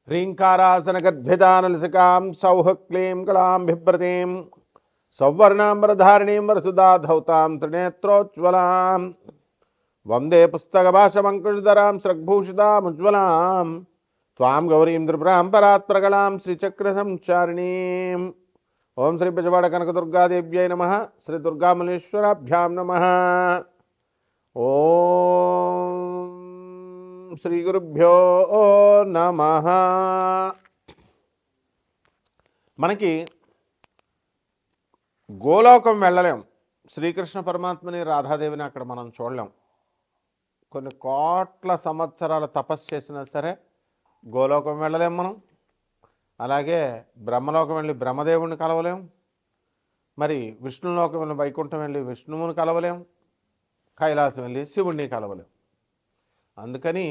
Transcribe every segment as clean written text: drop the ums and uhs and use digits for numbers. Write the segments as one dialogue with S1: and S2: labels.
S1: హ్రీంకారాసనగద్భిదానలసికాం సౌః క్లీం కళాం బిభ్రతీం సౌవర్ణాంబరధారిణీం వరసుదాధౌతాం త్రినేత్రోజ్వలాం వందే పుస్తకభాషమంకుశధరాం స్రగ్భూషితాముజ్వలాం త్వాం గౌరీం త్రిపురాం పరాత్పరకలాం శ్రీచక్రసంచారిణీం. ఓం శ్రీ బెజవాడ కనకదుర్గాదేవ్యై నమః. శ్రీ దుర్గామల్లేశ్వరాభ్యాం నమః. ఓం శ్రీ గురుభ్యో నమః. మనకి గోలోకం వెళ్ళలేం. శ్రీకృష్ణ పరమాత్మని రాధాదేవిని అక్కడ మనం చూడలేం. కొన్ని కోట్ల సంవత్సరాల తపస్సు చేసినా సరే గోలోకం వెళ్ళలేం మనం. అలాగే బ్రహ్మలోకం వెళ్ళి బ్రహ్మదేవుని కలవలేం. మరి విష్ణులోకం వెళ్ళి వైకుంఠం వెళ్ళి విష్ణువుని కలవలేం. కైలాసం వెళ్ళి శివుణ్ణి కలవలేం. అందుకని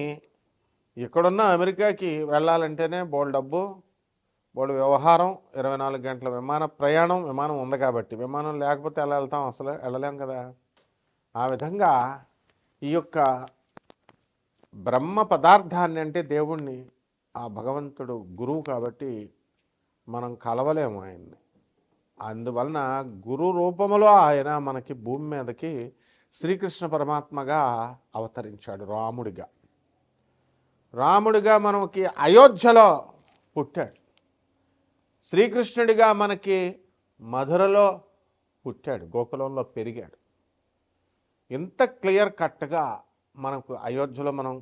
S1: ఇక్కడున్న అమెరికాకి వెళ్ళాలంటేనే బోల్డ్ డబ్బు, బోల్డ్ వ్యవహారం, 24 గంటల విమాన ప్రయాణం. విమానం ఉంది కాబట్టి, విమానం లేకపోతే ఎలా వెళ్తాం? అసలు వెళ్ళలేం కదా. ఆ విధంగా ఈ యొక్క బ్రహ్మ పదార్థాన్ని అంటే దేవుణ్ణి, ఆ భగవంతుడు గురువు కాబట్టి మనం కలవలేము ఆయన్ని. అందువలన గురు రూపములో ఆయన మనకి భూమి మీదకి శ్రీకృష్ణ పరమాత్మగా అవతరించాడు. రాముడిగా మనకి అయోధ్యలో పుట్టాడు. శ్రీకృష్ణుడిగా మనకి మధురలో పుట్టాడు, గోకులంలో పెరిగాడు. ఇంత క్లియర్ కట్గా మనకు అయోధ్యలో మనం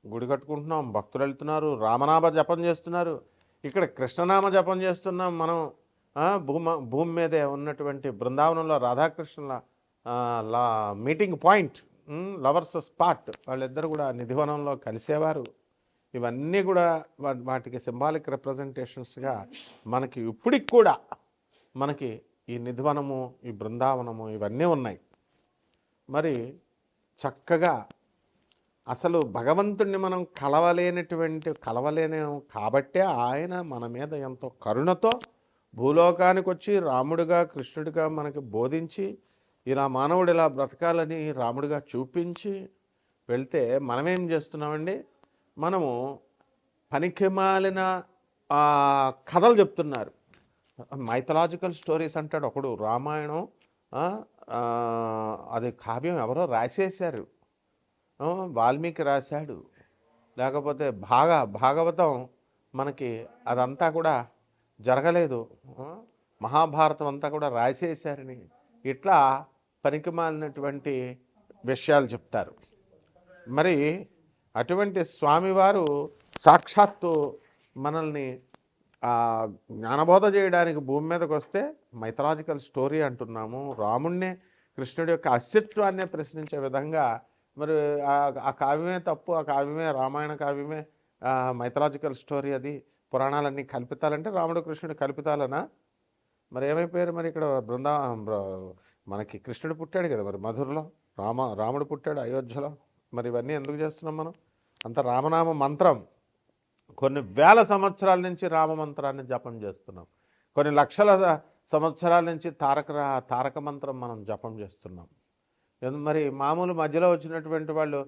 S1: గుడి కట్టుకుంటున్నాం, భక్తులు వెళ్తున్నారు, రామనామ జపం చేస్తున్నారు, ఇక్కడ కృష్ణనామ జపం చేస్తున్నాం. మనం భూమి మీదే ఉన్నటువంటి బృందావనంలో రాధాకృష్ణుల మీటింగ్ పాయింట్, లవర్స్ స్పాట్, వాళ్ళిద్దరు కూడా నిధివనంలో కలిసేవారు. ఇవన్నీ కూడా వాటికి సింబాలిక్ రిప్రజెంటేషన్స్గా మనకి ఇప్పటికి కూడా మనకి ఈ నిధివనము, ఈ బృందావనము ఇవన్నీ ఉన్నాయి. మరి చక్కగా అసలు భగవంతుణ్ణి మనం కలవలేము కాబట్టే ఆయన మన మీద ఎంతో కరుణతో భూలోకానికి వచ్చి రాముడిగా కృష్ణుడిగా మనకి బోధించి, ఇలా మానవుడు ఇలా బ్రతకాలని రాముడిగా చూపించి వెళ్తే మనమేం చేస్తున్నామండి? మనము పనికిమాలిన కథలు చెప్తున్నారు. మైథలాజికల్ స్టోరీస్ అంటాడు ఒకడు. రామాయణం అది కావ్యం ఎవరో రాసేశారు, వాల్మీకి రాశాడు. లేకపోతే భాగవతం మనకి అదంతా కూడా జరగలేదు, మహాభారతం అంతా కూడా రాసేశారని ఇట్లా పనికిమాలినటువంటి విషయాలు చెప్తారు. మరి అటువంటి స్వామివారు సాక్షాత్తు మనల్ని జ్ఞానబోధ చేయడానికి భూమి మీదకి వస్తే మైథలాజికల్ స్టోరీ అంటున్నాము. రాముణ్ణే, కృష్ణుడి యొక్క అస్తిత్వాన్నే ప్రశ్నించే విధంగా మరి ఆ కావ్యమే తప్పు, ఆ కావ్యమే రామాయణ కావ్యమే మైథలాజికల్ స్టోరీ, అది పురాణాలన్నీ కల్పితాలంటే రాముడు కృష్ణుడు కల్పితాలనా? మరి ఏమైపోయారు? మరి ఇక్కడ మనకి కృష్ణుడు పుట్టాడు కదా, మరి మధురలో రాముడు పుట్టాడు అయోధ్యలో. మరి ఇవన్నీ ఎందుకు చేస్తున్నాం మనం? అంత రామనామ మంత్రం కొన్ని వేల సంవత్సరాల నుంచి రామమంత్రాన్ని జపం చేస్తున్నాం. కొన్ని లక్షల సంవత్సరాల నుంచి తారక మంత్రం మనం జపం చేస్తున్నాం. మరి మామూలు మధ్యలో వచ్చినటువంటి వాళ్ళు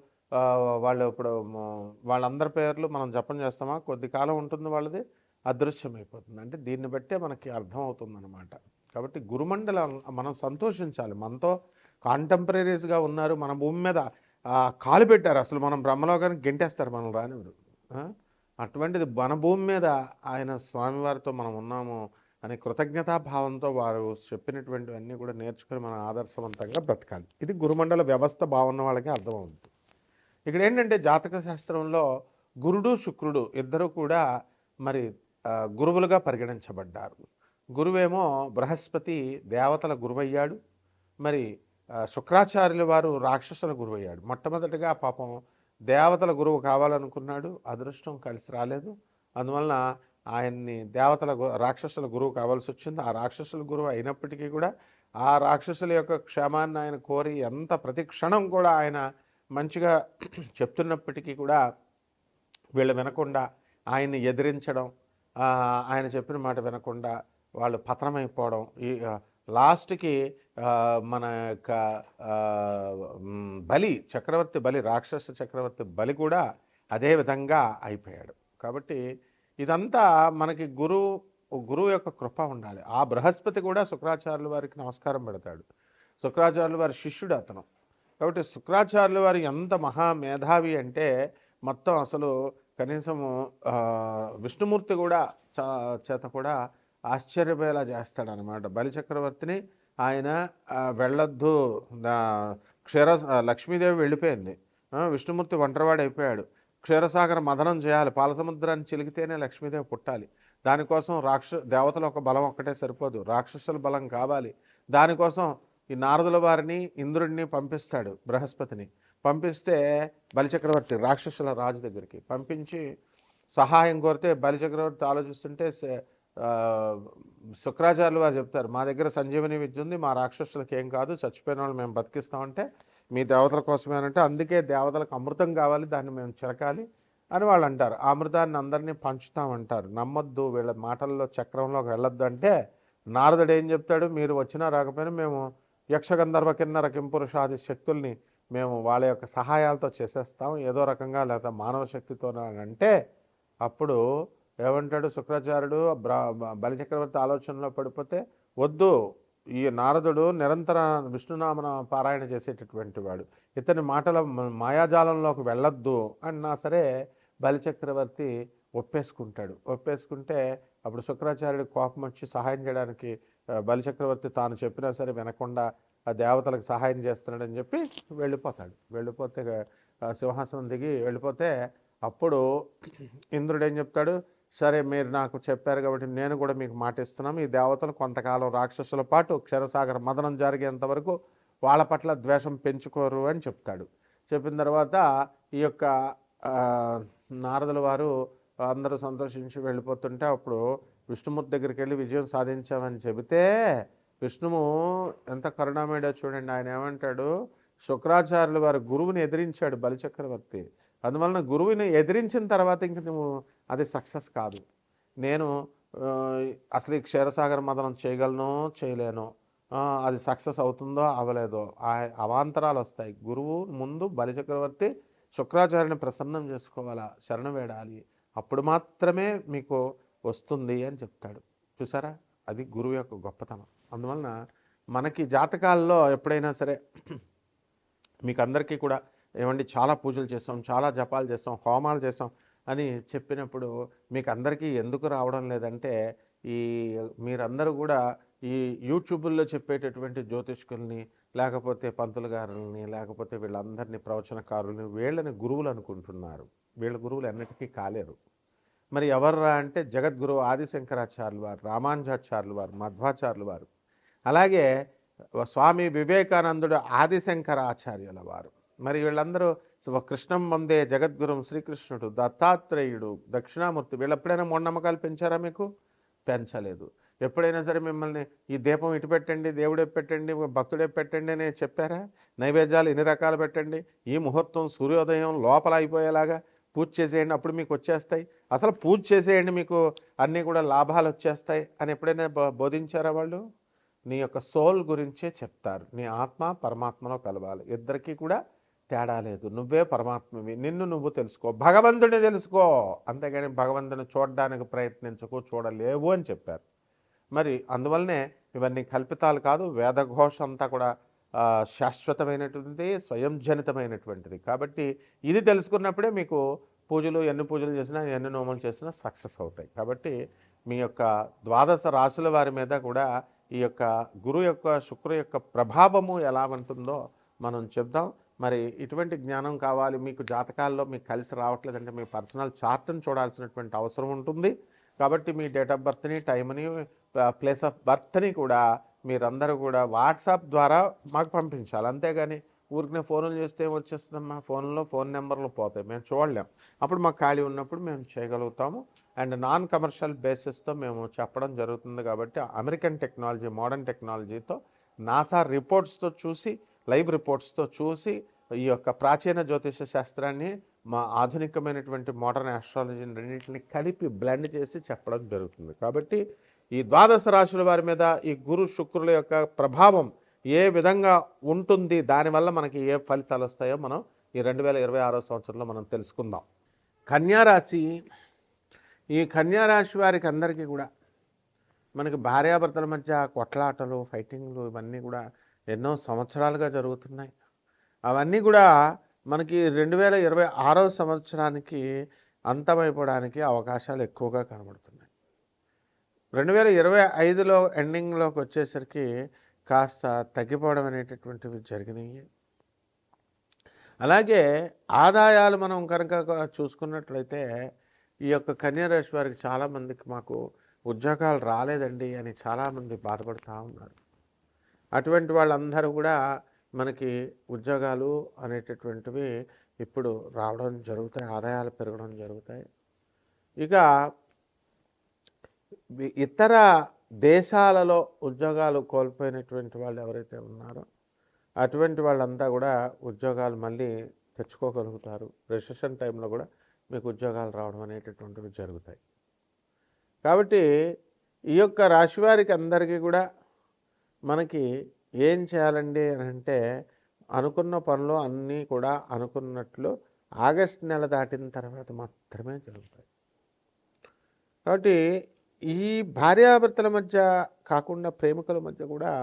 S1: ఇప్పుడు వాళ్ళందరి పేర్లు మనం జపం చేస్తామా? కొద్ది కాలం ఉంటుంది, వాళ్ళది అదృశ్యమైపోతుంది. అంటే దీన్ని బట్టే మనకి అర్థమవుతుంది అన్నమాట. కాబట్టి గురుమండలం మనం సంతోషించాలి. మనతో కాంటెంపరీస్గా ఉన్నారు, మన భూమి మీద కాలు పెట్టారు. అసలు మనం బ్రహ్మలోకానికి గెంటేస్తారు, మనం రానివారు. అటువంటిది మన భూమి మీద ఆయన స్వామివారితో మనం ఉన్నాము అనే కృతజ్ఞతాభావంతో వారు చెప్పినటువంటివన్నీ కూడా నేర్చుకొని మనం ఆదర్శవంతంగా బ్రతకాలి. ఇది గురుమండల వ్యవస్థ బాగున్న వాళ్ళకి అర్థమవుతుంది. ఇక్కడ ఏంటంటే జాతక శాస్త్రంలో గురుడు శుక్రుడు ఇద్దరు కూడా మరి గురువులుగా పరిగణించబడ్డారు. గురువేమో బృహస్పతి దేవతల గురువయ్యాడు, మరి శుక్రాచార్యుల వారు రాక్షసుల గురువయ్యాడు. మొట్టమొదటిగా పాపం దేవతల గురువు కావాలనుకున్నాడు, అదృష్టం కలిసి రాలేదు. అందువలన ఆయన్ని రాక్షసుల గురువు కావాల్సి వచ్చింది. ఆ రాక్షసుల గురువు అయినప్పటికీ కూడా ఆ రాక్షసుల యొక్క క్షేమాన్ని ఆయన కోరి ఎంత ప్రతి క్షణం కూడా ఆయన మంచిగా చెప్తున్నప్పటికీ కూడా వీళ్ళు వినకుండా ఆయన్ని ఎదిరించడం, ఆయన చెప్పిన మాట వినకుండా వాళ్ళు పతనమైపోవడం, ఈ లాస్ట్కి మన యొక్క చక్రవర్తి బలి, రాక్షస చక్రవర్తి బలి కూడా అదే విధంగా అయిపోయాడు. కాబట్టి ఇదంతా మనకి గురువు యొక్క కృప ఉండాలి. ఆ బృహస్పతి కూడా శుక్రాచార్యుల వారికి నమస్కారం పెడతాడు. శుక్రాచార్యుల వారి శిష్యుడు అతను. కాబట్టి శుక్రాచార్యుల వారు ఎంత మహా మేధావి అంటే మొత్తం అసలు కనీసము విష్ణుమూర్తి కూడా చేత కూడా ఆశ్చర్యపోయేలా చేస్తాడనమాట. బలిచక్రవర్తిని ఆయన వెళ్ళొద్దు, క్షీర లక్ష్మీదేవి వెళ్ళిపోయింది, విష్ణుమూర్తి ఒంటరివాడు అయిపోయాడు, క్షీరసాగర మదనం చేయాలి, పాలసముద్రాన్ని చిలికితేనే లక్ష్మీదేవి పుట్టాలి, దానికోసం దేవతల ఒక బలం ఒక్కటే సరిపోదు, రాక్షసుల బలం కావాలి. దానికోసం ఈ నారదుల వారిని ఇంద్రుడిని పంపిస్తాడు, బృహస్పతిని పంపిస్తే బలిచక్రవర్తి రాక్షసుల రాజు దగ్గరికి పంపించి సహాయం కోరితే బలిచక్రవర్తి ఆలోచిస్తుంటే శుక్రాచార్యులు వారు చెప్తారు, మా దగ్గర సంజీవని విద్య ఉంది, మా రాక్షసులకు ఏం కాదు, చచ్చిపోయిన వాళ్ళు మేము బతికిస్తామంటే మీ దేవతల కోసమేనంటే అందుకే దేవతలకు అమృతం కావాలి, దాన్ని మేము చిరకాలి అని వాళ్ళు అంటారు. ఆ అమృతాన్ని అందరినీ పంచుతామంటారు. నమ్మొద్దు, వీళ్ళ మాటల్లో చక్రంలోకి వెళ్ళొద్దు అంటే నారదుడు ఏం చెప్తాడు, మీరు వచ్చినా రాకపోయినా మేము యక్షగంధర్వ కిన్నర కింపురుషాది శక్తుల్ని మేము వాళ్ళ యొక్క సహాయాలతో చేసేస్తాం ఏదో రకంగా, లేదా మానవ శక్తితో అంటే అప్పుడు ఏమంటాడు శుక్రాచార్యుడు, బలిచక్రవర్తి ఆలోచనలో పడిపోతే వద్దు, ఈ నారదుడు నిరంతర విష్ణునామన పారాయణ చేసేటటువంటి వాడు, ఇతని మాటల మాయాజాలంలోకి వెళ్ళొద్దు అన్నా సరే బలిచక్రవర్తి ఒప్పేసుకుంటే అప్పుడు శుక్రాచార్యుడు కోపం వచ్చి సహాయం చేయడానికి బలిచక్రవర్తి తాను చెప్పినా సరే వినకుండా ఆ దేవతలకు సహాయం చేస్తున్నాడని చెప్పి వెళ్ళిపోతే సింహాసనం దిగి వెళ్ళిపోతే అప్పుడు ఇంద్రుడు ఏం చెప్తాడు, సరే మీరు నాకు చెప్పారు కాబట్టి నేను కూడా మీకు మాట ఇస్తున్నాను, ఈ దేవతలు కొంతకాలం రాక్షసుల పాటు క్షీరసాగర మదనం జరిగేంత వరకు వాళ్ళ పట్ల ద్వేషం పెంచుకోరు అని చెప్తాడు. చెప్పిన తర్వాత ఈ యొక్క నారదుల వారు అందరూ సంతోషించి వెళ్ళిపోతుంటే అప్పుడు విష్ణుమూర్తి దగ్గరికి వెళ్ళి విజయం సాధించామని చెబితే విష్ణువు ఎంత కరుణామయుడో చూడండి. ఆయన ఏమంటాడు, శుక్రాచార్యుల వారి గురువుని ఎదిరించాడు బలిచక్రవర్తి, అందువలన గురువుని ఎదిరించిన తర్వాత ఇంక నువ్వు అది సక్సెస్ కాదు, నేను అసలు ఈ క్షీరసాగర మదనం చేయగలను చేయలేను, అది సక్సెస్ అవుతుందో అవ్వలేదో, అవాంతరాలు వస్తాయి. గురువు ముందు బలిచక్రవర్తి శుక్రాచార్యుని ప్రసన్నం చేసుకోవాలా, శరణ వేడాలి, అప్పుడు మాత్రమే మీకు వస్తుంది అని చెప్తాడు. చూసారా, అది గురువు యొక్క గొప్పతనం. అందువలన మనకి జాతకాల్లో ఎప్పుడైనా సరే మీకు అందరికీ కూడా ఏమండి చాలా పూజలు చేస్తాం, చాలా జపాలు చేస్తాం, హోమాలు చేస్తాం అని చెప్పినప్పుడు మీకు అందరికీ ఎందుకు రావడం లేదంటే మీరందరూ కూడా ఈ యూట్యూబుల్లో చెప్పేటటువంటి జ్యోతిష్కుల్ని, లేకపోతే పంతులు గారుల్ని, లేకపోతే వీళ్ళందరినీ ప్రవచనకారుల్ని, వీళ్ళని గురువులు అనుకుంటున్నారు. వీళ్ళ గురువులు ఎన్నటికీ కాలేరు. మరి ఎవర్రా అంటే జగద్గురువు ఆదిశంకరాచార్యులు వారు, రామానుజాచార్యులు వారు, మధ్వాచార్యులు వారు, అలాగే స్వామి వివేకానందుడు ఆదిశంకరాచార్యుల వారు. మరి వీళ్ళందరూ కృష్ణం వందే జగద్గురుం శ్రీకృష్ణుడు, దత్తాత్రేయుడు, దక్షిణామూర్తి, వీళ్ళు ఎప్పుడైనా మూఢనమ్మకాలు పెంచారా మీకు? పెంచలేదు. ఎప్పుడైనా సరే మిమ్మల్ని ఈ దీపం ఇటు పెట్టండి, దేవుడే పెట్టండి, భక్తుడే పెట్టండి అని చెప్పారా? నైవేద్యాలు ఎన్ని రకాలు పెట్టండి, ఈ ముహూర్తం సూర్యోదయం లోపల అయిపోయేలాగా పూజ చేసేయండి, అప్పుడు మీకు వచ్చేస్తాయి, అసలు పూజ చేసేయండి మీకు అన్నీ కూడా లాభాలు వచ్చేస్తాయి అని ఎప్పుడైనా బోధించారా వాళ్ళు? నీ యొక్క సోల్ గురించే చెప్తారు. నీ ఆత్మ పరమాత్మలో కలవాలి, ఇద్దరికీ కూడా తేడా లేదు, నువ్వే పరమాత్మవి, నిన్ను నువ్వు తెలుసుకో, భగవంతుడిని తెలుసుకో, అంతేగాని భగవంతుని చూడడానికి ప్రయత్నించకు, చూడలేవు అని చెప్పారు. మరి అందువల్లనే ఇవన్నీ కల్పితాలు కాదు, వేదఘోష అంతా కూడా శాశ్వతమైనటువంటిది, స్వయంజనితమైనటువంటిది. కాబట్టి ఇది తెలుసుకున్నప్పుడే మీకు పూజలు ఎన్ని పూజలు చేసినా ఎన్ని నోములు చేసినా సక్సెస్ అవుతాయి. కాబట్టి మీ యొక్క ద్వాదశ రాశుల వారి మీద కూడా ఈ యొక్క గురు యొక్క శుక్ర యొక్క ప్రభావము ఎలా ఉంటుందో మనం చెప్దాం. మరి ఇటువంటి జ్ఞానం కావాలి మీకు, జాతకాల్లో మీకు కలిసి రావట్లేదంటే మీ పర్సనల్ చార్ట్ని చూడాల్సినటువంటి అవసరం ఉంటుంది. కాబట్టి మీ డేట్ ఆఫ్ బర్త్ని, టైంని, ప్లేస్ ఆఫ్ బర్త్ని కూడా మీరందరూ కూడా వాట్సాప్ ద్వారా మాకు పంపించాలి. అంతేగాని ఊరికనే ఫోన్లు చేస్తే వచ్చేస్తుందమ్మా, ఫోన్ నెంబర్లు పోతాయి, మేము చూడలేం. అప్పుడు మాకు ఖాళీ ఉన్నప్పుడు మేము చేయగలుగుతాము. అండ్ నాన్ కమర్షియల్ బేసిస్తో మేము చెప్పడం జరుగుతుంది. కాబట్టి అమెరికన్ టెక్నాలజీ, మోడర్న్ టెక్నాలజీతో, నాసా రిపోర్ట్స్తో చూసి, లైవ్ రిపోర్ట్స్తో చూసి ఈ యొక్క ప్రాచీన జ్యోతిష శాస్త్రాన్ని మా ఆధునికమైనటువంటి మోడర్న్ ఆస్ట్రాలజీని రెండింటిని కలిపి బ్లెండ్ చేసి చెప్పడం జరుగుతుంది. కాబట్టి ఈ ద్వాదశ రాశుల వారి మీద ఈ గురు శుక్రుల యొక్క ప్రభావం ఏ విధంగా ఉంటుంది, దానివల్ల మనకి ఏ ఫలితాలు వస్తాయో మనం ఈ 2026 సంవత్సరంలో మనం తెలుసుకుందాం. కన్యారాశి ఈ కన్యా రాశి వారికి అందరికీ కూడా మనకి భార్యాభర్తల మధ్య కొట్లాటలు, ఫైటింగ్లు ఇవన్నీ కూడా ఎన్నో సంవత్సరాలుగా జరుగుతున్నాయి. అవన్నీ కూడా మనకి 2026వ సంవత్సరానికి అంతమైపోవడానికి అవకాశాలు ఎక్కువగా కనబడుతున్నాయి. 2025లో ఎండింగ్‌లోకి వచ్చేసరికి కాస్త తగ్గిపోవడం అనేటటువంటివి జరిగినాయి. అలాగే ఆదాయాలు మనం కనుక చూసుకున్నట్లయితే ఈ యొక్క కన్యా రాశి వారికి చాలామందికి మాకు ఉద్యోగాలు రాలేదండి అని చాలామంది బాధపడుతూ ఉన్నారు. అటువంటి వాళ్ళందరూ కూడా మనకి ఉద్యోగాలు అనేటటువంటివి ఇప్పుడు రావడం జరుగుతాయి, ఆదాయాలు పెరగడం జరుగుతాయి. ఇక ఇతర దేశాలలో ఉద్యోగాలు కోల్పోయినటువంటి వాళ్ళు ఎవరైతే ఉన్నారో అటువంటి వాళ్ళంతా కూడా ఉద్యోగాలు మళ్ళీ తెచ్చుకోగలుగుతారు. రిసెషన్ టైంలో కూడా మీకు ఉద్యోగాలు రావడం అనేటటువంటివి జరుగుతాయి. కాబట్టి ఈ యొక్క రాశి వారికి అందరికీ కూడా మనకి ఏం చేయాలండి అని అంటే అనుకున్న పనులు అన్నీ కూడా అనుకున్నట్లు ఆగస్టు నెల దాటిన తర్వాత మాత్రమే జరుగుతాయి. కాబట్టి ఈ భార్యాభర్తల మధ్య కాకుండా ప్రేమికుల మధ్య కూడా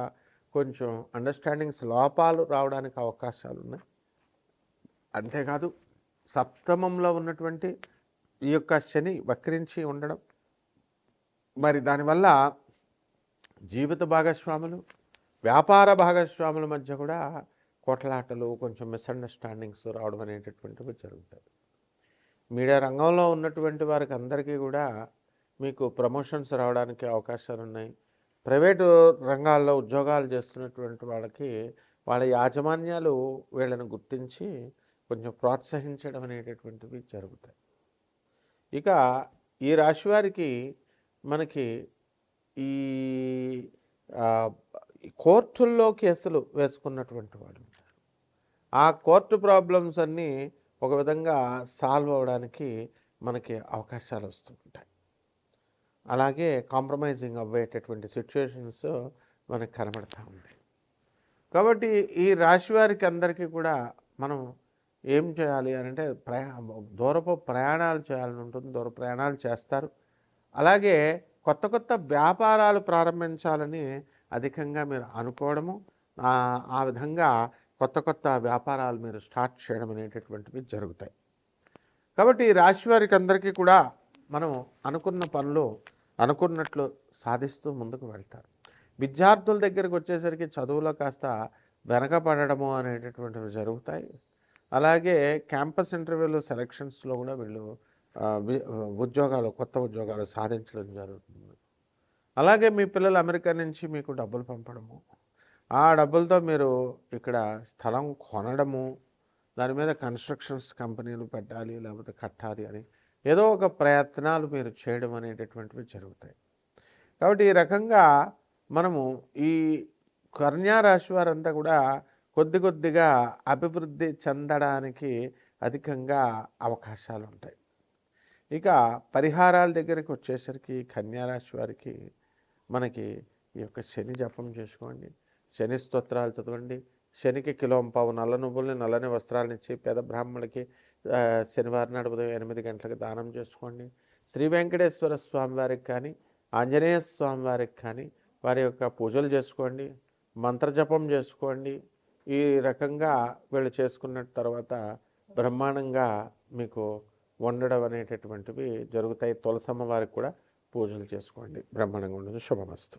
S1: కొంచెం అండర్స్టాండింగ్స్ లోపాలు రావడానికి అవకాశాలు ఉన్నాయి. అంతేకాదు సప్తమంలో ఉన్నటువంటి ఈ యొక్క శని వక్రించి ఉండడం, మరి దానివల్ల జీవిత భాగస్వాములు, వ్యాపార భాగస్వాముల మధ్య కూడా కొట్లాటలు, కొంచెం మిస్అండర్స్టాండింగ్స్ రావడం అనేటటువంటివి జరుగుతాయి. మీడియా రంగంలో ఉన్నటువంటి వారికి అందరికీ కూడా మీకు ప్రమోషన్స్ రావడానికి అవకాశాలు ఉన్నాయి. ప్రైవేటు రంగాల్లో ఉద్యోగాలు చేస్తున్నటువంటి వాళ్ళకి వాళ్ళ యాజమాన్యాలు వీళ్ళని గుర్తించి కొంచెం ప్రోత్సహించడం అనేటటువంటివి జరుగుతాయి. ఇక ఈ రాశి వారికి మనకి ఈ కోర్టుల్లో కేసులు వేసుకున్నటువంటి వాళ్ళు ఉంటారు. ఆ కోర్టు ప్రాబ్లమ్స్ అన్నీ ఒక విధంగా సాల్వ్ అవ్వడానికి మనకి అవకాశాలు వస్తూ ఉంటాయి. అలాగే కాంప్రమైజింగ్ అవ్వేటటువంటి సిచ్యువేషన్స్ మనకు కనబడతా ఉంటాయి. కాబట్టి ఈ రాశి వారికి అందరికీ కూడా మనం ఏం చేయాలి అని అంటే దూరపు ప్రయాణాలు చేయాలని ఉంటుంది. దూర ప్రయాణాలు చేస్తారు. అలాగే కొత్త కొత్త వ్యాపారాలు ప్రారంభించాలని అధికంగా మీరు అనుకోవడము, ఆ విధంగా కొత్త కొత్త వ్యాపారాలు మీరు స్టార్ట్ చేయడం అనేటటువంటివి జరుగుతాయి. కాబట్టి ఈ రాశి వారికి అందరికీ కూడా మనం అనుకున్న పనులు అనుకున్నట్లు సాధిస్తూ ముందుకు వెళ్తారు. విద్యార్థుల దగ్గరికి వచ్చేసరికి చదువులో కాస్త వెనకపడడము అనేటటువంటివి జరుగుతాయి. అలాగే క్యాంపస్ ఇంటర్వ్యూలు, సెలక్షన్స్లో కూడా వీళ్ళు ఉద్యోగాలు, కొత్త ఉద్యోగాలు సాధించడం జరుగుతుంది. అలాగే మీ పిల్లలు అమెరికా నుంచి మీకు డబ్బులు పంపడము, ఆ డబ్బులతో మీరు ఇక్కడ స్థలం కొనడము, దాని మీద కన్స్ట్రక్షన్స్ కంపెనీలు పెట్టాలి లేకపోతే కట్టాలి అని ఏదో ఒక ప్రయత్నాలు మీరు చేయడం అనేటటువంటివి జరుగుతాయి. కాబట్టి ఈ రకంగా మనము ఈ కన్యా రాశి వారంతా కూడా కొద్ది కొద్దిగా అభివృద్ధి చెందడానికి అధికంగా అవకాశాలు ఉంటాయి. ఇక పరిహారాల దగ్గరికి వచ్చేసరికి కన్యా రాశి వారికి మనకి ఈ యొక్క శని జపం చేసుకోండి, శని స్తోత్రాలు చదవండి, శనికి కిలోంపావు నల్ల నువ్వుల్ని, నల్లని వస్త్రాలను ఇచ్చి పేద బ్రాహ్మణులకి శనివారం నాడు ఉదయం 8 గంటలకు దానం చేసుకోండి. శ్రీ వెంకటేశ్వర స్వామి వారికి కానీ, ఆంజనేయ స్వామి వారికి కానీ వారి యొక్క పూజలు చేసుకోండి, మంత్రజపం చేసుకోండి. ఈ రకంగా వీళ్ళు చేసుకున్న తర్వాత బ్రహ్మాండంగా మీకు వండడం అనేటటువంటివి జరుగుతాయి. తులసమ్మ వారికి కూడా పూజలు చేసుకోండి. బ్రహ్మాండంగా ఉండదు. శుభమస్తు.